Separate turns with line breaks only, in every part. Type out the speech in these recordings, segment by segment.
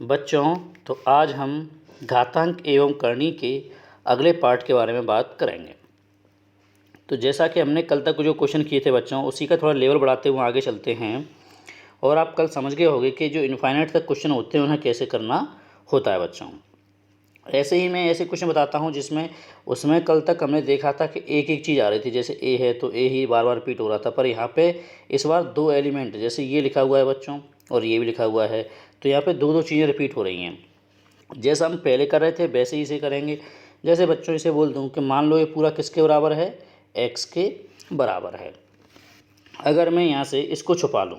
बच्चों, तो आज हम घातांक एवं करनी के अगले पार्ट के बारे में बात करेंगे। तो जैसा कि हमने कल तक जो क्वेश्चन किए थे बच्चों, उसी का थोड़ा लेवल बढ़ाते हुए आगे चलते हैं। और आप कल समझ गए होंगे कि जो इनफाइनाइट तक क्वेश्चन होते हैं उन्हें कैसे करना होता है बच्चों। ऐसे ही मैं ऐसे क्वेश्चन बताता हूँ जिसमें उसमें कल तक हमने देखा था कि एक एक चीज़ आ रही थी, जैसे ए है तो ए ही बार बार रिपीट हो रहा था, पर यहाँ पे इस बार दो एलिमेंट, जैसे ये लिखा हुआ है बच्चों और ये भी लिखा हुआ है, तो यहाँ पे दो दो चीज़ें रिपीट हो रही हैं। जैसा हम पहले कर रहे थे वैसे ही इसे करेंगे। जैसे बच्चों इसे बोल दूँ कि मान लो ये पूरा किसके बराबर है, एक्स के बराबर है। अगर मैं यहाँ से इसको छुपा लूँ,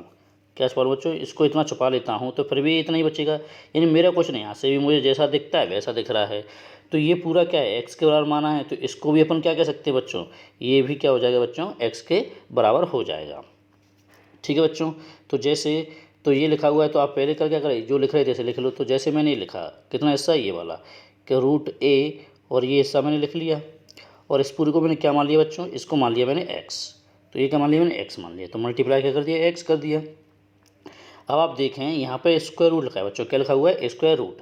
क्या छुपा लूँ बच्चों, इसको इतना छुपा लेता हूँ तो फिर भी इतना ही बचेगा, यानी मेरा क्वेश्चन यहाँ से भी मुझे जैसा दिखता है वैसा दिख रहा है। तो ये पूरा क्या है, एक्स के बराबर माना है, तो इसको भी अपन क्या कह सकते हैं बच्चों, ये भी क्या हो जाएगा बच्चों, एक्स के बराबर हो जाएगा। ठीक है बच्चों। तो जैसे तो ये लिखा हुआ है, तो आप पहले कर क्या करें, जो लिख रहे थे ऐसे लिख लो। तो जैसे मैंने लिखा, कितना हिस्सा है ये वाला, कि रूट ए, और ये हिस्सा मैंने लिख लिया, और इस पूरे को मैंने क्या मान लिया बच्चों, इसको मान लिया मैंने एक्स। तो ये क्या मान लिया मैंने, एक्स मान लिया, तो मल्टीप्लाई क्या कर दिया, एक्स कर दिया। अब आप देखें यहाँ पे स्क्वायर रूट लिखा है बच्चों, क्या लिखा हुआ है, स्क्वायर रूट।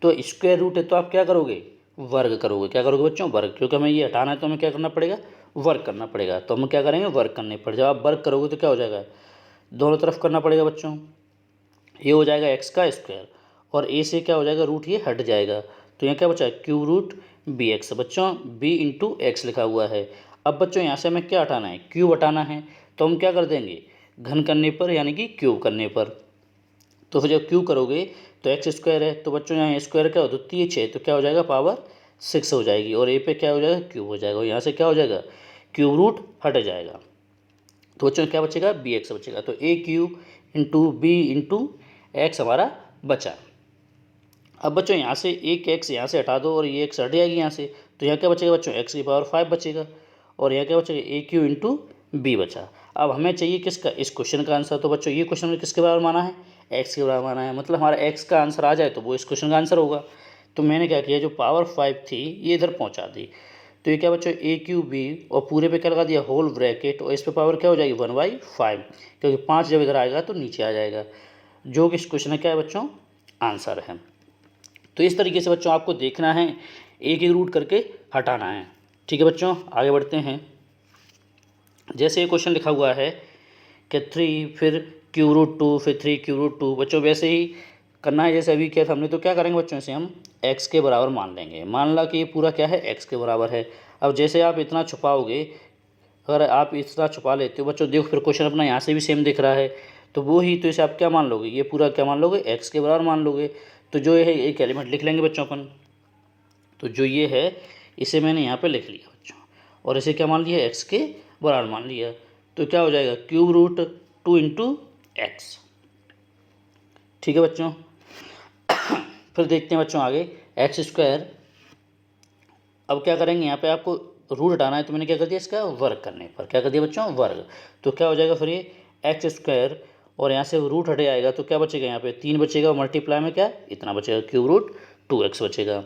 तो स्क्वायर रूट है तो आप क्या करोगे, वर्ग करोगे। क्या करोगे बच्चों, वर्ग, क्योंकि हमें ये हटाना है तो हमें क्या करना पड़ेगा, वर्ग करना पड़ेगा। तो हम क्या करेंगे, वर्ग करने पर, जब आप वर्ग करोगे तो क्या हो जाएगा, दोनों तरफ करना पड़ेगा बच्चों। ये हो जाएगा एक्स का स्क्वायर, और ए से क्या हो जाएगा, रूट ये हट जाएगा। तो यहाँ क्या बचा, क्यूब रूट बी एक्स बच्चों, बी इंटू एक्स लिखा हुआ है। अब बच्चों यहाँ से हमें क्या हटाना है, क्यूब हटाना है, तो हम क्या कर देंगे, घन करने पर, यानी कि क्यूब करने पर। तो फिर जब क्यूब करोगे तो एक्स स्क्वायर है, तो बच्चों यहाँ स्क्वायर क्या हो, तो 3 तो क्या हो जाएगा, पावर 6 हो जाएगी, और ए पे क्या हो जाएगा, क्यूब हो जाएगा, और यहाँ से क्या हो जाएगा, क्यूब रूट हट जाएगा। तो बच्चों क्या बचेगा, बी एक्स बचेगा। तो A cube into B into X हमारा बचा। अब बच्चों यहाँ से एक एक्स यहाँ से हटा दो और ये एक्स हट जाएगी यहाँ से, तो यहाँ क्या बचेगा बच्चों, एक्स की पावर 5 बचेगा, और यहाँ क्या बचेगा, ए क्यू इंटू बी बचा। अब हमें चाहिए किसका, इस क्वेश्चन का आंसर। तो बच्चों ये क्वेश्चन में किसके बराबर माना है, एक्स के बराबर माना है, मतलब हमारा एक्स का आंसर आ जाए तो वो इस क्वेश्चन का आंसर होगा। तो मैंने क्या किया, जो पावर 5 थी ये इधर पहुँचा दी। तो ये क्या बच्चों, ए क्यू बी, और पूरे पे क्या लगा दिया, होल ब्रैकेट, और इस पे पावर क्या हो जाएगी, 1/5, क्योंकि 5 जब इधर आएगा तो नीचे आ जाएगा, जो कि इस क्वेश्चन का क्या है बच्चों, आंसर है। तो इस तरीके से बच्चों आपको देखना है, एक एक रूट करके हटाना है। ठीक है बच्चों, आगे बढ़ते हैं। जैसे ये क्वेश्चन लिखा हुआ है कि 3 फिर क्यूब रूट 2 फिर 3 क्यूब रूट 2, बच्चों वैसे ही करना है जैसे अभी किया था हमने। तो क्या करेंगे बच्चों, से हम x के बराबर मान लेंगे। मान ला कि ये पूरा क्या है, x के बराबर है। अब जैसे आप इतना छुपाओगे, अगर आप इतना छुपा लेते हो बच्चों, देखो फिर क्वेश्चन अपना यहाँ से भी सेम दिख रहा है, तो वो ही, तो इसे आप क्या मान लोगे, ये पूरा क्या मान लोगे, एक्स के बराबर मान लोगे। तो जो ये है एक एलिमेंट लिख लेंगे बच्चों अपन। तो जो ये है इसे मैंने यहाँ पे लिख लिया बच्चों, और इसे क्या मान लिया, एक्स के बराबर मान लिया। तो क्या हो जाएगा, क्यूब रूट 2 इंटू एक्स। ठीक है बच्चों। फिर देखते हैं बच्चों आगे, एक्स स्क्वायर। अब क्या करेंगे, यहाँ पे आपको रूट हटाना है, तो मैंने क्या कर दिया, इसका वर्ग करने पर क्या कर दिया बच्चों, वर्ग। तो क्या हो जाएगा फिर ये एक्स स्क्वायर, और यहाँ से रूट हटे आएगा तो क्या बचेगा, यहाँ पे 3 बचेगा, और मल्टीप्लाई में क्या इतना बचेगा, क्यूब रूट 2x बचेगा।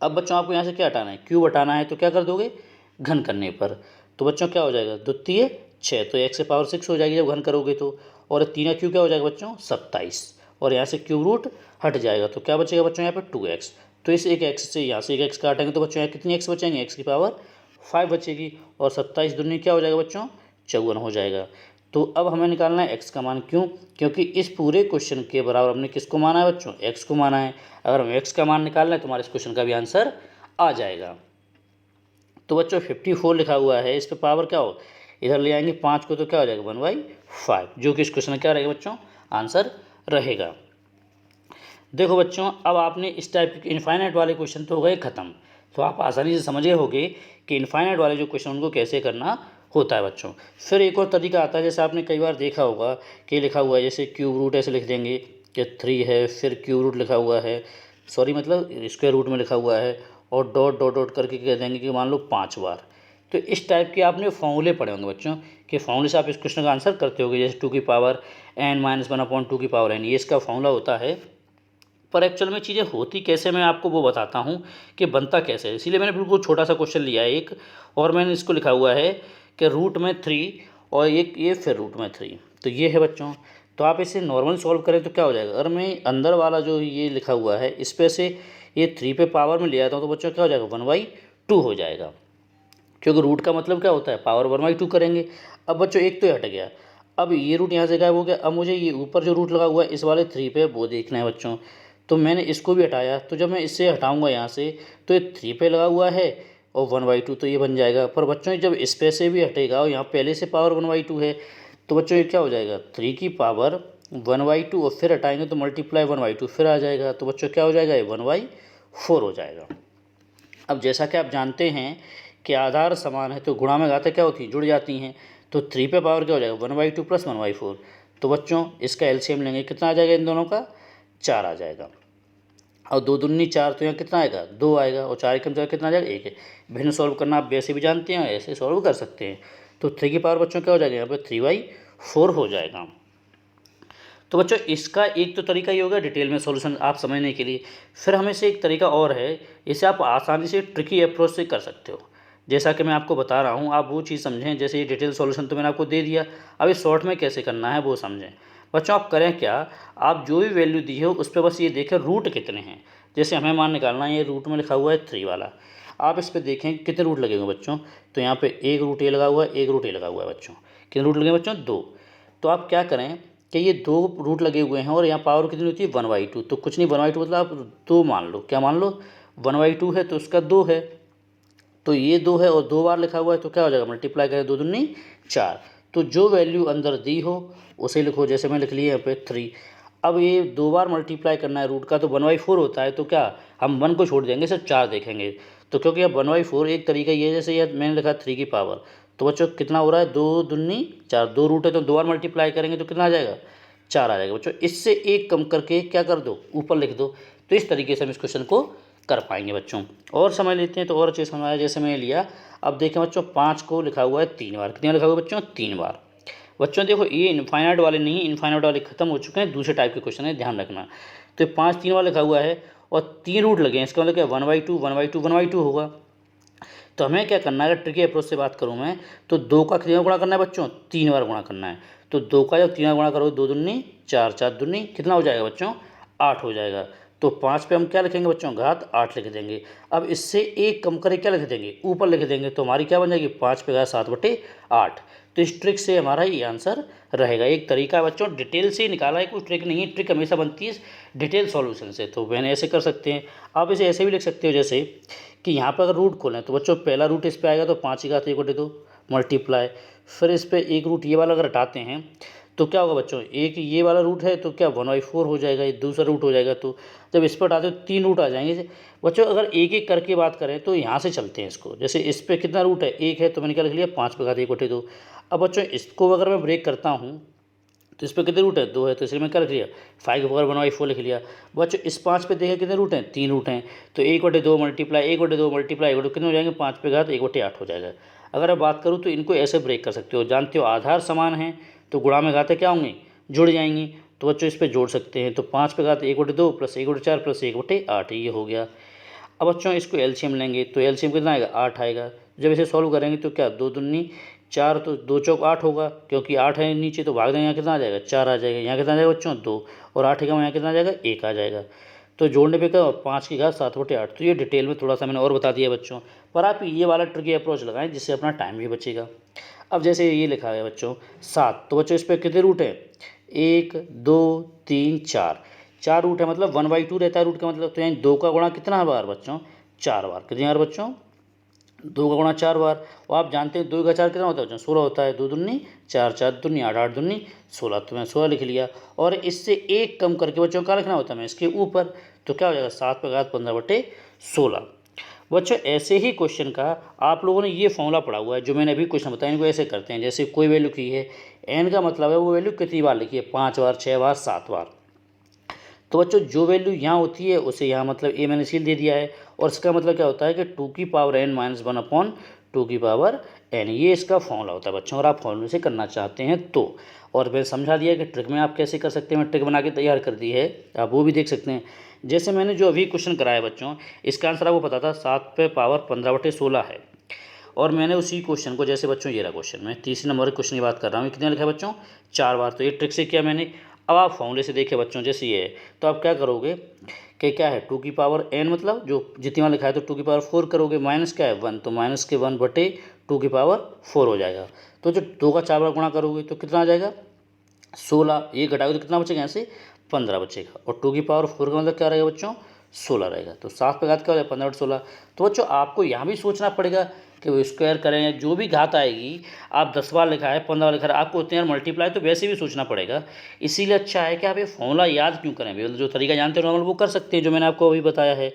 अब बच्चों आपको यहाँ से क्या हटाना है, क्यूब हटाना है, तो क्या कर दोगे, घन करने पर। तो बच्चों क्या हो जाएगा, द्वितीय 6, तो x से पावर 6 हो जाएगी जब घन करोगे तो, और 3 क्यू क्या हो जाएगा बच्चों, 27, और यहाँ से क्यूब रूट हट जाएगा, तो क्या बचेगा बच्चों यहाँ पे 2x। तो इस एक एक्स से यहाँ से एक एक्स काटेंगे तो बच्चों यहाँ कितनी एक्स बचेंगे, एक्स की पावर 5 बचेगी, और 27 दूनी क्या हो जाएगा बच्चों, 54 हो जाएगा। तो अब हमें निकालना है एक्स का मान, क्यों, क्योंकि इस पूरे क्वेश्चन के बराबर हमने किसको माना है बच्चों, एक्स को माना है। अगर हमें एक्स का मान निकालना है तो हमारे इस क्वेश्चन का भी आंसर आ जाएगा। तो बच्चों 54 लिखा हुआ है, इस पर पावर क्या हो, इधर ले आएंगे 5 को, तो क्या हो जाएगा 1/5, जो कि इस क्वेश्चन का क्या रहेगा बच्चों, आंसर रहेगा। देखो बच्चों, अब आपने इस टाइप के इनफाइनाइट वाले क्वेश्चन तो हो गए ख़त्म, तो आप आसानी से समझ गए होंगे कि इनफाइनाइट वाले जो क्वेश्चन उनको कैसे करना होता है बच्चों। फिर एक और तरीका आता है, जैसे आपने कई बार देखा होगा कि लिखा हुआ है, जैसे क्यूब रूट ऐसे लिख देंगे कि 3 है, फिर क्यूब रूट लिखा हुआ है, सॉरी मतलब स्क्वायर रूट में लिखा हुआ है, और डॉट डॉट डॉट करके कह देंगे कि मान लो 5 बार। तो इस टाइप के आपने फॉर्मूले पढ़े होंगे बच्चों, कि फॉर्मूले से आप इस क्वेश्चन का आंसर करते होगे, जैसे 2 की पावर n-1/2 की पावर n, ये इसका फॉर्मूला होता है। पर एक्चुअल में चीज़ें होती कैसे, मैं आपको वो बताता हूँ कि बनता कैसे है। इसीलिए मैंने बिल्कुल छोटा सा क्वेश्चन लिया है एक, और मैंने इसको लिखा हुआ है कि रूट में 3, और एक ये फिर रूट में 3। तो ये है बच्चों, तो आप इसे नॉर्मल सॉल्व करें तो क्या हो जाएगा, अगर मैं अंदर वाला जो ये लिखा हुआ है इस पे से ये 3 पे पावर में ले आता हूँ तो बच्चों क्या हो जाएगा 1/2 हो जाएगा, क्योंकि रूट का मतलब क्या होता है पावर 1/2 करेंगे। अब बच्चों एक तो ये हट गया, अब ये रूट यहाँ से गायब हो गया। अब मुझे ये ऊपर जो रूट लगा हुआ है इस वाले 3 पे वो देखना है बच्चों, तो मैंने इसको भी हटाया। तो जब मैं इससे हटाऊंगा यहाँ से तो ये 3 पे लगा हुआ है और 1/2 तो ये बन जाएगा। पर बच्चों जब इस पे से भी हटेगा और यहाँ पहले से पावर 1/2 है तो बच्चों ये क्या हो जाएगा 3 की पावर 1/2 और फिर हटाएंगे तो मल्टीप्लाई 1/2 फिर आ जाएगा। तो बच्चों क्या हो जाएगा ये 1/4 हो जाएगा। अब जैसा कि आप जानते हैं कि आधार समान है तो गुणा में घातें क्या होती हैं जुड़ जाती हैं। तो 3 पे पावर क्या हो जाएगा 1/2 प्लस 1/4। तो बच्चों इसका एलसीएम लेंगे कितना आ जाएगा इन दोनों का 4 आ जाएगा। और 2 दूनी 4 तो यहाँ कितना आएगा 2 आएगा और 4 कम जगह कितना आ जाएगा 1 है। भिन्न सॉल्व करना आप वैसे भी जानते हैं ऐसे सॉल्व कर सकते हैं। तो 3 की पावर बच्चों क्या हो जाएगा यहाँ पे 3/4 हो जाएगा। तो बच्चों इसका एक तो तरीका ये होगा डिटेल में सॉल्यूशन आप समझने के लिए। फिर हमें से एक तरीका और है, इसे आप आसानी से ट्रिकी अप्रोच से कर सकते हो। जैसा कि मैं आपको बता रहा हूँ आप वो चीज़ समझें। जैसे ये डिटेल सॉल्यूशन तो मैंने आपको दे दिया, अब इस शॉर्ट में कैसे करना है वो समझें। बच्चों आप करें क्या, आप जो भी वैल्यू दी हो उस पर बस ये देखें रूट कितने हैं। जैसे हमें मान निकालना है, ये रूट में लिखा हुआ है 3 वाला, आप इस पर देखें कितने रूट लगे हुए बच्चों। तो यहाँ पे एक रूट ये लगा हुआ है, एक रूट ये लगा हुआ है बच्चों। कितने रूट लगे बच्चों 2। तो आप क्या करें कि ये 2 रूट लगे हुए हैं और यहाँ पावर कितनी होती है 1/2। तो कुछ नहीं 1/2 मतलब आप 2 मान लो, क्या मान लो 1/2 है तो उसका 2 है। तो ये 2 है और 2 बार लिखा हुआ है तो क्या हो जाएगा मल्टीप्लाई करें 2 दूनी 4। तो जो वैल्यू अंदर दी हो उसे लिखो। जैसे मैं लिख लिया यहाँ पे 3। अब ये 2 बार मल्टीप्लाई करना है रूट का तो 1/4 होता है। तो क्या हम 1 को छोड़ देंगे सिर्फ 4 देखेंगे। तो क्योंकि अब 1/4 एक तरीका ये है, जैसे ये मैंने लिखा 3 की पावर, तो बच्चों कितना हो रहा है 2 दूनी 4, 2 रूट है तो 2 बार मल्टीप्लाई करेंगे तो कितना आ जाएगा 4 आ जाएगा बच्चों। इससे एक कम करके क्या कर दो ऊपर लिख दो। तो इस तरीके से हम इस क्वेश्चन को कर पाएंगे बच्चों। और समझ लेते हैं तो और अच्छे समझ आया। जैसे मैंने लिया, अब देखें बच्चों 5 को लिखा हुआ है 3 बार, कितने बार लिखा हुआ है बच्चों 3 बार। बच्चों देखो ये इनफाइनाइट वाले नहीं, इनफाइनाइट वाले खत्म हो चुके हैं, दूसरे टाइप के क्वेश्चन है ध्यान रखना। तो ये 5 3 बार लिखा हुआ है और 3 रूट लगे हैं, इसका मतलब क्या 1/2 1/2 1/2 होगा। तो हमें क्या करना है, अगर ट्रिकी अप्रोच से बात करूँ मैं तो 2 का कितने बार गुणा करना है बच्चों 3 बार गुणा करना है। तो 2 का जब 3 बार गुणा करोगे 2 दूनी 4, 4 दूनी कितना हो जाएगा बच्चों 8 हो जाएगा। तो 5 पे हम क्या लिखेंगे बच्चों घात 8 लिख देंगे। अब इससे एक कम करे क्या लिख देंगे ऊपर लिख देंगे। तो हमारी क्या बन जाएगी 5 पे घात 7/8। तो इस ट्रिक से हमारा ये आंसर रहेगा। एक तरीका है बच्चों डिटेल से निकाला है, कोई ट्रिक नहीं है। ट्रिक हमेशा बनती है डिटेल सॉल्यूशन से। तो मैंने ऐसे कर सकते हैं, आप इसे ऐसे भी लिख सकते हो जैसे कि यहाँ पर अगर रूट खोलें तो बच्चों पहला रूट इस पे आएगा तो 5 की घात 1/2 मल्टीप्लाई, फिर इस पे एक रूट ये वाला अगर हटाते हैं तो क्या होगा बच्चों एक ये वाला रूट है तो क्या 1/4 हो जाएगा, ये दूसरा रूट हो जाएगा। तो जब इस पर हटाते हो 3 रूट आ जाएंगे बच्चों। अगर एक एक करके बात करें तो यहाँ से चलते हैं इसको। जैसे इस पर कितना रूट है 1 है तो मैंने क्या लिख लिया 5 पे घात 1/2। अब बच्चों इसको अगर मैं ब्रेक करता हूँ तो इस पर कितने रूट है 2 है, तो इसलिए मैं क्या लिख लिया 5 की पावर 1/4 लिख लिया। बच्चों इस 5 पे देखें कितने रूट हैं 3 रूट हैं। तो 1/2 मल्टीप्लाई 1/2 मल्टीप्लाई 1/2 कितने हो जाएंगे 5 पे घात 1/8 हो जाएगा। अगर मैं बात करूँ तो इनको ऐसे ब्रेक कर सकते हो, जानते हो आधार समान है तो गुणा में घातें क्या होंगी जुड़ जाएंगी। तो बच्चों इस पर जोड़ सकते हैं। तो 5 पे घात 1/2 प्लस 1/4 प्लस 1/8 ये हो गया। अब बच्चों इसको एलसीएम लेंगे तो एलसीएम कितना आएगा 8 आएगा। जब इसे सॉल्व करेंगे तो क्या 2 दूनी 4 तो 2 चौक 8 होगा, क्योंकि 8 है नीचे तो भाग देंगे यहाँ कितना आ जाएगा 4 आ जाएगा। यहाँ कितना आ जाएगा बच्चों 2 और 8 का यहाँ कितना आ जाएगा 1 आ जाएगा। तो जोड़ने पे क्या 5 की घात 7/8। तो ये डिटेल में थोड़ा सा मैंने और बता दिया बच्चों, पर आप ये वाला ट्रिकी अप्रोच लगाएं जिससे अपना टाइम भी बचेगा। अब जैसे ये लिखा है बच्चों 7, तो बच्चों इस पर कितने रूट है 1 2 3 4, 4 रूट है मतलब 1/2 रहता है रूट का मतलब। तो यहाँ 2 का गुणा कितना बार बच्चों 4 बार, कितनी बार बच्चों 2 का गुणा 4 बार। और आप जानते हैं 2 का 4 कितना होता है बच्चों 16 होता है। 2 दूनी 4, 4 दूनी 8, 8 दूनी 16। तो मैं 16 लिख लिया। और इससे एक कम करके बच्चों का लिखना होता है मैं इसके ऊपर। तो क्या हो जाएगा 7 पे घात 15/16। बच्चों ऐसे ही क्वेश्चन का आप लोगों ने ये फॉर्मूला पढ़ा हुआ है जो मैंने अभी क्वेश्चन बताया, इनको ऐसे करते हैं। जैसे कोई वैल्यू की है एन का मतलब है वो वैल्यू कितनी बार लिखी है 5 बार 6 बार 7 बार। तो बच्चों जो वैल्यू यहाँ होती है उसे यहाँ मतलब ए मैंने सील दे दिया है। और इसका मतलब क्या होता है कि 2 की पावर n माइनस 1/2 की पावर n, ये इसका फॉर्मूला होता है बच्चों। और आप फॉर्मूले से करना चाहते हैं तो, और मैंने समझा दिया कि ट्रिक में आप कैसे कर सकते हैं, मैं ट्रिक बना के तैयार कर दी है, आप वो भी देख सकते हैं। जैसे मैंने जो अभी क्वेश्चन कराया बच्चों, इसका आंसर आपको पता था 7 पे पावर 15/16 है। और मैंने उसी क्वेश्चन को, जैसे बच्चों ये रहा क्वेश्चन, मैं तीसरे नंबर के क्वेश्चन की बात कर रहा हूँ, कितने लिखा है बच्चों 4 बार। तो ये ट्रिक से किया मैंने। अब आप फॉर्मूले से देखिए बच्चों, जैसे ये है तो आप क्या करोगे कि क्या है 2 की पावर n, मतलब जो जितनी बार लिखा है तो 2 की पावर 4 करोगे, माइनस क्या है 1, तो माइनस के 1 बटे 2 की पावर 4 हो जाएगा। तो जो 2 का 4 बार गुणा करोगे तो कितना आ जाएगा 16, ये घटाओगे तो कितना बचेगा यहाँ से 15 बचेगा, और 2 की पावर 4 का मतलब क्या रहेगा बच्चों 16 रहेगा। तो 7 पे घात क्या हो जाएगा 15 बटे 16। तो बच्चों आपको यहाँ भी सोचना पड़ेगा कि वो स्क्वायर करें, जो भी घात आएगी, आप 10 बार लिखा है 15 बार लिखा है, आपको उतने बार मल्टीप्लाई तो वैसे भी सोचना पड़ेगा। इसीलिए अच्छा है कि आप ये फॉर्मूला याद क्यों करें, मतलब जो तरीका जानते हो नॉर्मल वो कर सकते हैं, जो मैंने आपको अभी बताया है।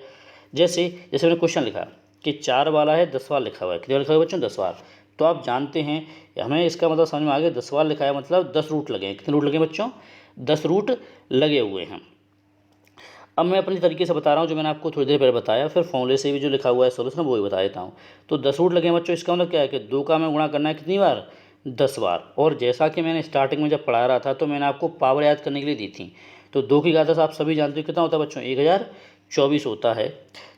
जैसे जैसे मैंने क्वेश्चन लिखा कि 4 वाला है 10 बार लिखा हुआ है, कितने बार लिखा हुआ है बच्चों 10 बार। तो आप जानते हैं, हमें इसका मतलब समझ में आ गया, 10 बार लिखा है मतलब 10 रूट लगे हैं। कितने रूट लगे हैं बच्चों 10 रूट लगे हुए हैं। अब मैं अपने तरीके से बता रहा हूँ, जो मैंने आपको थोड़ी देर पहले बताया, फिर फॉर्मूले से भी जो लिखा हुआ है सोल्यूशन वो ही बता देता हूँ। तो 10 रूट लगे हैं बच्चों, इसका मतलब क्या है कि 2 का हमें गुणा करना है कितनी बार 10 बार। और जैसा कि मैंने स्टार्टिंग में जब पढ़ा रहा था तो मैंने आपको पावर याद करने के लिए दी थी। तो 2 की घात आप सभी जानते हो कितना होता है बच्चों 1024 होता है।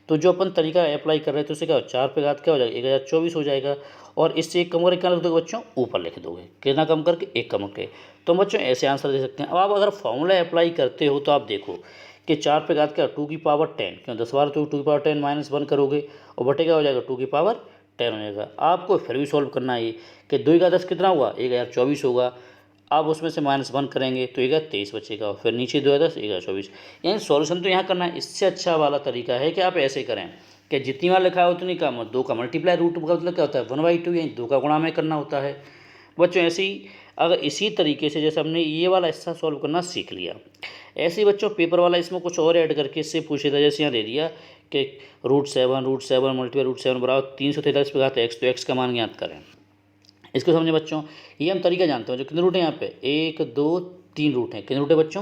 तो जो अपन तरीका अप्लाई कर रहे थे उससे क्या हो, 4 पे घात क्या हो जाएगा 1024 हो जाएगा। और इससे एक कम करके क्या लिख दोगे बच्चों ऊपर लिख दोगे, कितना कम करके 1 कम करके। तो बच्चों ऐसे आंसर दे सकते हैं। अब आप अगर फॉर्मूला अप्लाई करते हो तो आप देखो कि 4 पे घात क्या 2 की पावर 10, क्यों 10 बार तो 2 की पावर 10 माइनस 1 करोगे और बटे क्या हो जाएगा 2 की पावर 10 हो जाएगा। आपको फिर भी सॉल्व करना है कि 2 का 10 कितना हुआ 1024 होगा। आप उसमें से माइनस 1 करेंगे तो 1023 बचेगा, फिर नीचे 2 10 1024। यानी सॉल्यूशन तो यहाँ करना है। इससे अच्छा वाला तरीका है कि आप ऐसे करें कि जितनी बार लिखा है उतनी का 2 का मल्टीप्लाई रूट का मतलब क्या होता है 1/2, यानी 2 का गुणा में करना होता है बच्चों। ऐसे ही अगर इसी तरीके से जैसे हमने ये वाला हिस्सा सॉल्व करना सीख लिया, ऐसे ही बच्चों पेपर वाला इसमें कुछ और ऐड करके इससे पूछे था। जैसे यहाँ दे दिया कि √7 मल्टीप्लाई √7 बराबर 343 पे घात x, तो x का मान ज्ञात करें। इसको समझे बच्चों, ये हम तरीका जानते हैं। जो कितने रूट हैं यहाँ पे 1 2 3 रूट हैं। कितने रूट है बच्चों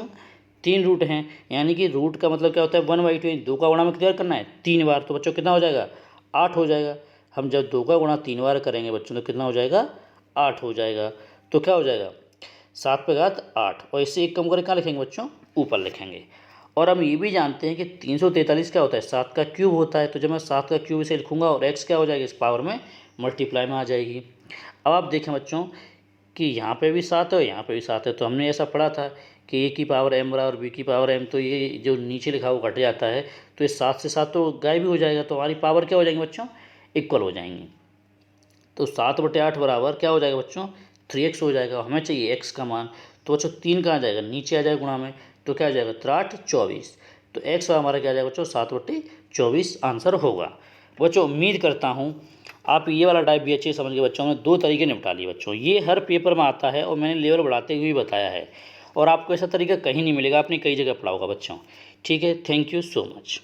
3 रूट हैं, यानी कि रूट का मतलब क्या होता है 1/2, यानी 2 का गुणा में कितनी बार करना है 3 बार। तो बच्चों कितना हो जाएगा 8 हो जाएगा। हम जब 2 का गुणा 3 बार करेंगे बच्चों तो कितना हो जाएगा 8 हो जाएगा। तो क्या हो जाएगा 7 पे घात 8, और इससे एक कम करके कहाँ लिखेंगे बच्चों ऊपर लिखेंगे। और हम ये भी जानते हैं कि 343 क्या होता है 7 का क्यूब होता है। तो जब मैं 7 का क्यूब इसे लिखूंगा और x क्या हो जाएगा इस पावर में मल्टीप्लाई में आ जाएगी। अब आप देखें बच्चों कि यहाँ पे भी 7 है, यहाँ पे भी 7 है। तो हमने ऐसा पढ़ा था कि a की पावर m बराबर b की पावर m, तो ये जो नीचे लिखा वो घट जाता है, तो ये 7 से 7 तो गायब भी हो जाएगा। तो हमारी पावर क्या हो जाएंगी बच्चों इक्वल हो जाएंगी। तो 7/8 बराबर क्या हो जाएगा बच्चों 3x हो जाएगा। हमें चाहिए x का मान, तो बच्चों 3 कहाँ जाएगा नीचे आ जाएगा गुणा में, तो क्या आ जाएगा 3 8 24। तो x हमारा क्या आ जाएगा बच्चों 7/24 आंसर होगा। बच्चों उम्मीद करता हूँ आप ये वाला टाइप भी अच्छे से समझ गए बच्चों। हमने 2 तरीके निपटा लिए बच्चों, ये हर पेपर में आता है और मैंने लेवल बढ़ाते हुए बताया है, और आपको ऐसा तरीका कहीं नहीं मिलेगा, आपने कई जगह पढ़ा होगा बच्चों। ठीक है, थैंक यू सो मच।